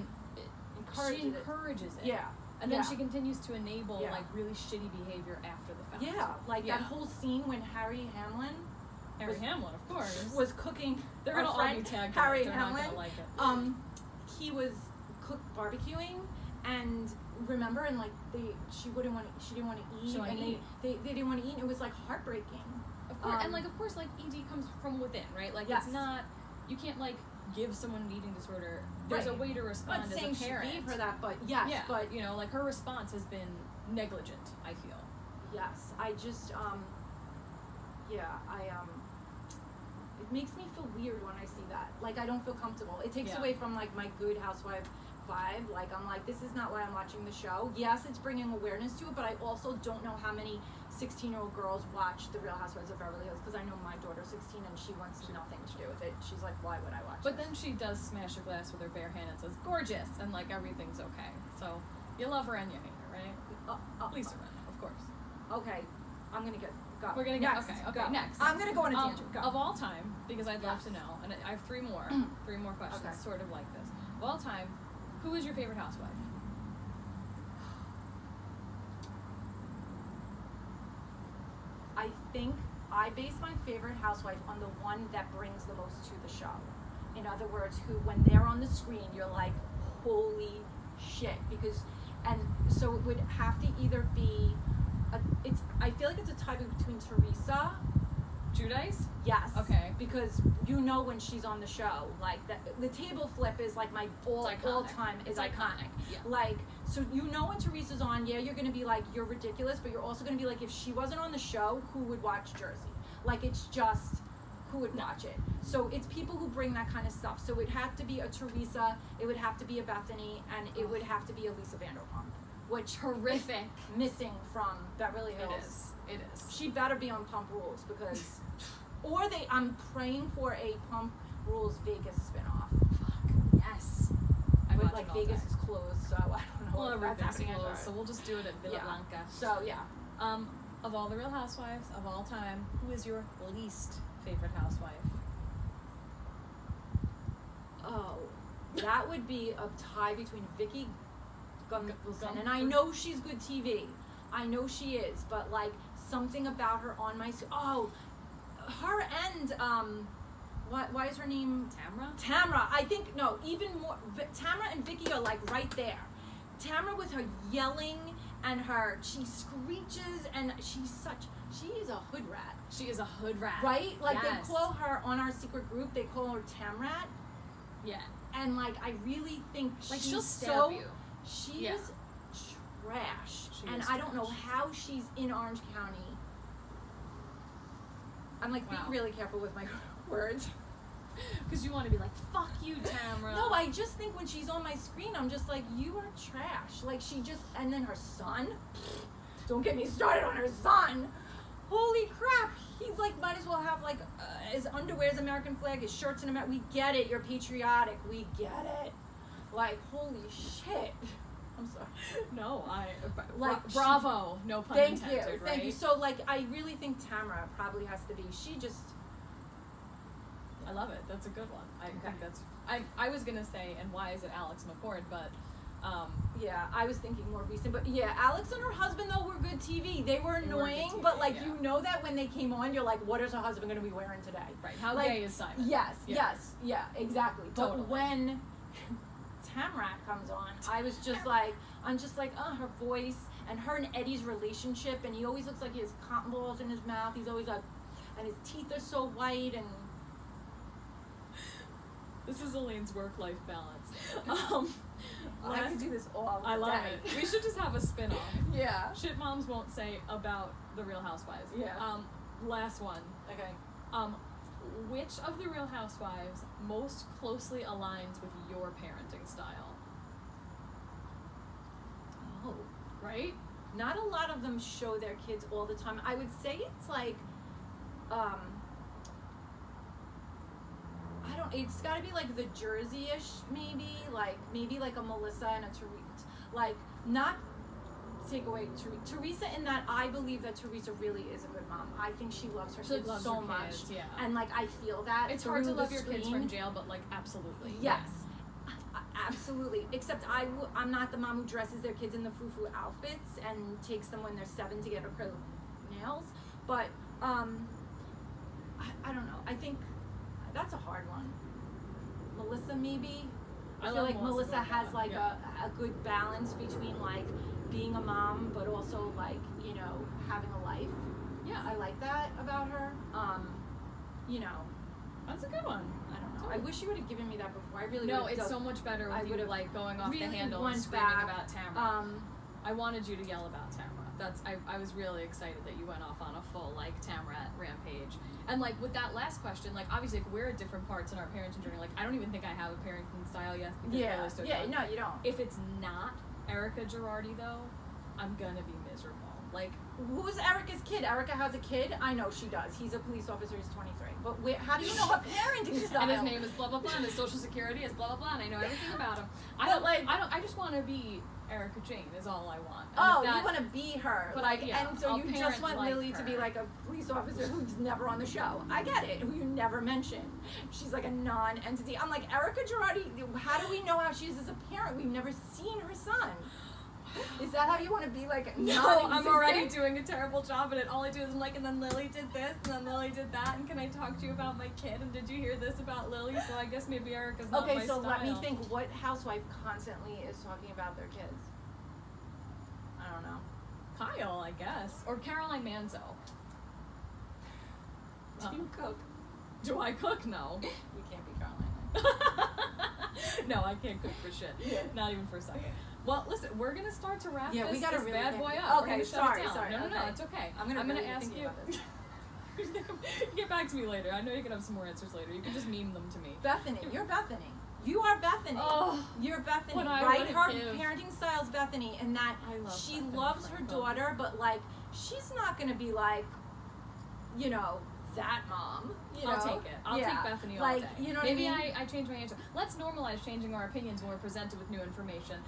S3: encourages it.
S2: Yeah.
S3: And then she continues to enable
S2: Yeah.
S3: like really shitty behavior after the fact.
S2: Yeah, like that whole scene when Harry Hamlin,
S3: of course,
S2: was cooking.
S3: They're gonna all be tagged.
S2: Harry
S3: They're
S2: Hamlin.
S3: not gonna like it.
S2: He was barbecuing, and remember, and like she didn't want to eat, and they didn't want to eat. And it was like heartbreaking.
S3: Of course, and like of course, like ED comes from within, right? Like it's not. You can't like give someone an eating disorder. There's a way to respond as a parent.
S2: She gave her that, but but
S3: you know, like her response has been negligent. I feel.
S2: Yes, I just it makes me feel weird when I see that. Like I don't feel comfortable. It takes away from like my good housewife vibe. Like I'm like, this is not why I'm watching the show. Yes, it's bringing awareness to it, but I also don't know how many 16-year-old girls watch The Real Housewives of Beverly Hills, because I know my daughter's 16 and she wants nothing to do with it. She's like, why would I watch
S3: But
S2: this?
S3: then she does smash a glass with her bare hand and says, gorgeous, and like everything's okay. So you love her and you hate her, right? Lisa Rinna, of course.
S2: Okay, I'm gonna go.
S3: We're gonna get
S2: next.
S3: Okay, next.
S2: I'm gonna go on a tangent. Go.
S3: Of all time, because I'd love to know, and I have three more questions, sort of like this. Of all time, who is your favorite housewife?
S2: I think I base my favorite housewife on the one that brings the most to the show. In other words, who when they're on the screen, you're like, holy shit, because, and so it would have to either be, I feel like it's a tie between Teresa.
S3: Giudice?
S2: Yes.
S3: Okay.
S2: Because you know when she's on the show, like the table flip is like my all time is iconic.
S3: Yeah.
S2: Like, so you know when Teresa's on, you're gonna be like, you're ridiculous, but you're also gonna be like, if she wasn't on the show, who would watch Jersey? Like, it's just, who would watch it? So it's people who bring that kind of stuff. So it had to be a Teresa, it would have to be a Bethany, and it would have to be a Lisa Vanderpump, which
S1: Horrific.
S2: missing from Beverly Hills.
S3: It is.
S2: She better be on Pump Rules, because, I'm praying for a Pump Rules Vegas spinoff.
S3: Fuck. Yes.
S2: But like Vegas is closed, so I don't know if that's happening.
S3: Closed, so we'll just do it at Villa Blanca.
S2: So yeah.
S3: Of all the Real Housewives of all time, who is your least favorite housewife?
S2: Oh, that would be a tie between Vicky Gunvalson, and I know she's good TV. I know she is, but like something about her on my her and why is her name Tamra? I think no, even more. Tamra and Vicky are like right there. Tamra with her yelling and she screeches, and she is a hood rat.
S3: She is a hood rat.
S2: Right? Like they call her on our secret group, they call her Tamrat.
S3: Yeah.
S2: And like I really think
S3: like
S2: she's
S3: she'll stab you.
S2: She is trash. And I don't know how she's in Orange County. I'm like being really careful with my words.
S3: Because you want to be like, fuck you, Tamra.
S2: No, I just think when she's on my screen, I'm just like, you are trash. Like and then her son. Don't get me started on her son. Holy crap. He's like, might as well have like his underwear's American flag, his shirt's in America. We get it. You're patriotic. We get it. Like, holy shit. I'm sorry.
S3: No,
S2: bravo.
S3: No pun intended,
S2: Thank you. So like, I really think Tamra probably has to be.
S3: I love it. That's a good one. I think that's. I was gonna say, and why is it Alex McCord? But
S2: yeah, I was thinking more recent. But yeah, Alex and her husband though were good TV. They were annoying, but like you know that when they came on, you're like, what is her husband gonna be wearing today?
S3: Right. How gay is Simon?
S2: Yes. Yeah, exactly.
S3: Totally.
S2: But when Tamrat comes on, I was just like, I'm just like, her voice and her and Eddie's relationship, and he always looks like he has cotton balls in his mouth. He's always like, and his teeth are so white, and
S3: this is Elaine's work-life balance.
S2: I could do this all day.
S3: I love it. We should just have a spin-off.
S2: Yeah.
S3: Shit moms won't say about the Real Housewives.
S2: Yeah.
S3: Last one.
S2: Okay.
S3: Which of the Real Housewives most closely aligns with your parenting style?
S2: Oh.
S3: Right?
S2: Not a lot of them show their kids all the time. I would say it's like, it's gotta be like the Jersey-ish, maybe like a Melissa and a Teresa, like, not take away Teresa in that I believe that Teresa really is a good mom. I think she loves her kids so much.
S3: Yeah.
S2: And like, I feel that
S3: It's hard to
S2: through
S3: love
S2: the
S3: your kids
S2: screen.
S3: from jail, but like, absolutely.
S2: Yes. Absolutely. Except I'm not the mom who dresses their kids in the frou-frou outfits and takes them when they're 7 to get acrylic nails. But, I don't know. I think that's a hard one. Melissa, maybe. I feel like Melissa has like a good balance between like being a mom, but also like, you know, having a life.
S3: Yeah.
S2: I like that about her. You know.
S3: That's a good one.
S2: I don't know. I wish you would have given me that before. I really
S3: No,
S2: would have
S3: it's so much better
S2: I
S3: with you
S2: would've
S3: like going off the
S2: really
S3: handle
S2: went
S3: and screaming
S2: back,
S3: about Tamara. I wanted you to yell about Tamara. I was really excited that you went off on a full like Tamara rampage. And like with that last question, like obviously like, we're at different parts in our parenting journey. Like I don't even think I have a parenting style yet.
S2: Yeah. Yeah. No, you don't.
S3: If it's not Erica Girardi though, I'm gonna be miserable. Like,
S2: who's Erica's kid? Erica has a kid? I know she does. He's a police officer. He's 23. But how do you know her parenting style?
S3: And his name is blah blah blah. And his social security is blah blah blah. And I know everything about him. I just want to be Erica Jane. Is all I want. And
S2: you want to be her.
S3: But
S2: like,
S3: yeah,
S2: and so you just want
S3: like
S2: Lily to be like a police officer who's never on the show. I get it. Who you never mention. She's like a non-entity. I'm like, Erica Girardi. How do we know how she is as a parent? We've never seen her son. Is that how you want to be like?
S3: No, I'm already doing a terrible job at it. All I do is I'm like, and then Lily did this, and then Lily did that, and can I talk to you about my kid? And did you hear this about Lily? So I guess maybe Erica's not my
S2: Okay, so
S3: style.
S2: let me think. What housewife constantly is talking about their kids? I don't know.
S3: Kyle, I guess, or Caroline Manzo.
S2: Do you cook?
S3: Do I cook? No.
S2: You can't be Caroline.
S3: No, I can't cook for shit.
S2: Yeah.
S3: Not even for a second. Well, listen, we're gonna start to wrap
S2: we gotta
S3: this
S2: really
S3: bad
S2: think.
S3: boy up.
S2: Okay,
S3: We're gonna shut
S2: sorry,
S3: it down.
S2: sorry.
S3: No,
S2: Okay.
S3: it's okay.
S2: I'm gonna really
S3: ask
S2: think
S3: you.
S2: about this.
S3: Get back to me later. I know you can have some more answers later. You can just meme them to me.
S2: Bethany, you're Bethany. You are Bethany.
S3: Oh,
S2: you're Bethany,
S3: what I
S2: right?
S3: wouldn't
S2: Her
S3: give.
S2: parenting style's Bethany, and that
S3: I love
S2: she
S3: Bethany,
S2: loves her daughter, but like she's not gonna be like, you know, that mom. You know?
S3: I'll take it. I'll take Bethany all
S2: like,
S3: day.
S2: You know
S3: Maybe
S2: what I mean?
S3: I change my answer. Let's normalize changing our opinions when we're presented with new information.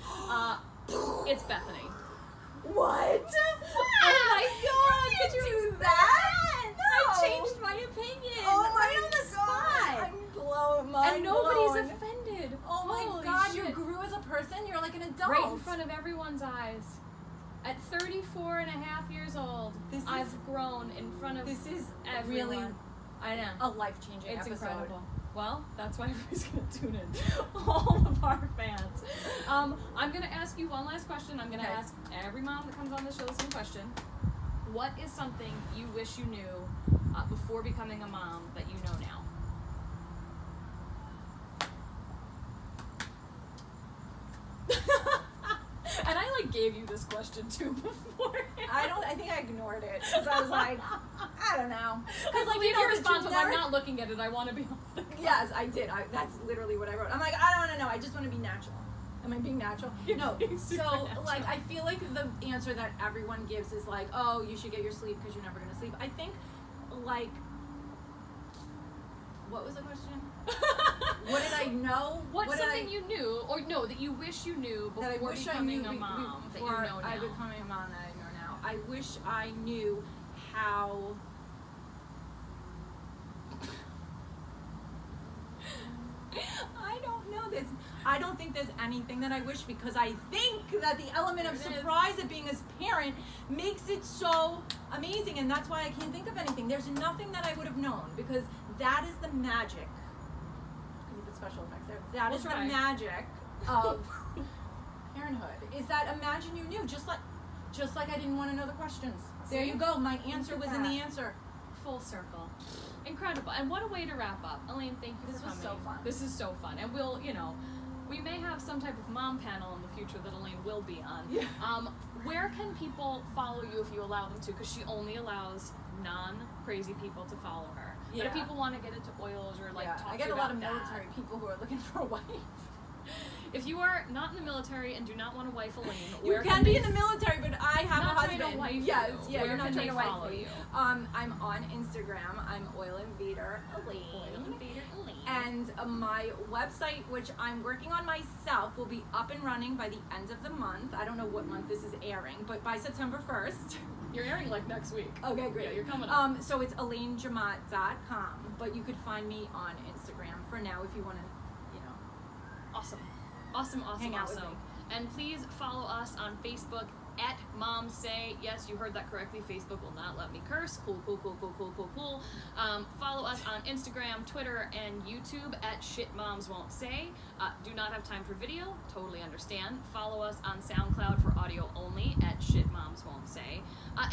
S3: It's Bethany.
S2: What?
S3: Oh my God!
S2: You do that? No.
S3: I changed my opinion.
S2: Oh my
S3: right on the spot.
S2: I'm blown.
S3: And nobody's offended.
S2: Oh my
S3: Holy
S2: God!
S3: shit.
S2: You grew as a person. You're like an adult.
S3: Right in front of everyone's eyes. At 34 and a half years old, I've grown in front of
S2: This is
S3: everyone.
S2: really
S3: I know.
S2: a life-changing
S3: It's
S2: episode.
S3: incredible. Well, that's why everybody's going to tune in. All of our fans. I'm going to ask you one last question. I'm going to ask every mom that comes on the show the same question. What is something you wish you knew before becoming a mom that you know now? And I gave you this question too before.
S2: I think I ignored it because I was like, I don't know. Because
S3: your response was, I'm not looking at it. I want to be off the clock.
S2: Yes, I did. That's literally what I wrote. I'm like, I don't want to know. I just want to be natural. Am I being natural? No. So, like, I feel like the answer that everyone gives is like, oh, you should get your sleep because you're never going to sleep. I think, like, what was the question? What did I know?
S1: What's something you knew, or no, that you wish you knew before
S2: that I wish
S1: becoming
S2: I knew
S1: a mom that you
S2: before
S1: know now?
S2: I becoming a mom that I know now. I wish I knew how. I don't know this. I don't think there's anything that I wish, because I think that the element of surprise of being a parent makes it so amazing, and that's why I can't think of anything. There's nothing that I would have known, because that is the magic. Can you put special effects there? That is the magic of parenthood is that imagine you knew, just like I didn't want to know the questions. There you go. My answer was in the answer.
S3: Full circle. Incredible. And what a way to wrap up. Elaine, thank you for coming.
S2: This was so fun.
S3: This is so fun. And we'll, we may have some type of mom panel in the future that Elaine will be on.
S2: Yeah.
S3: Where can people follow you if you allow them to? Because she only allows non-crazy people to follow her.
S2: Yeah.
S3: But if people want to get into oils or talk
S2: I
S3: to
S2: get
S3: you
S2: a lot
S3: about
S2: of military people who are looking for a wife.
S3: If you are not in the military and do not want to wife Elaine,
S2: you
S3: where
S2: can be in the military, but I have
S3: not
S2: a husband.
S3: trying to wife
S2: yes,
S3: you.
S2: yeah,
S3: Where
S2: you're not
S3: can
S2: trying
S3: they
S2: to wife
S3: follow
S2: me.
S3: you?
S2: I'm on Instagram. I'm Oil Invader Elaine. And my website, which I'm working on myself, will be up and running by the end of the month. I don't know what month this is airing, but by September 1st.
S3: You're airing like next week.
S2: Okay, great.
S3: Yeah, you're coming up.
S2: So it's ElaineJemmott.com, but you could find me on Instagram for now if you want to,
S3: Awesome.
S2: Hang out with me.
S3: And please follow us on Facebook at Mom Say. Yes, you heard that correctly. Facebook will not let me curse. Cool. Follow us on Instagram, Twitter, and YouTube at Shit Moms Won't Say. Do not have time for video. Totally understand. Follow us on SoundCloud for audio only at Shit Moms Won't Say.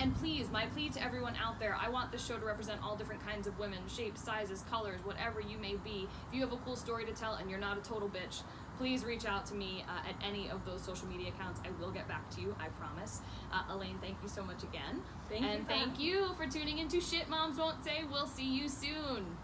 S3: And please, my plea to everyone out there, I want this show to represent all different kinds of women, shapes, sizes, colors, whatever you may be. If you have a cool story to tell and you're not a total bitch, please reach out to me at any of those social media accounts. I will get back to you, I promise. Elaine, thank you so much again.
S2: Thank you.
S3: And thank you for tuning into Shit Moms Won't Say. We'll see you soon.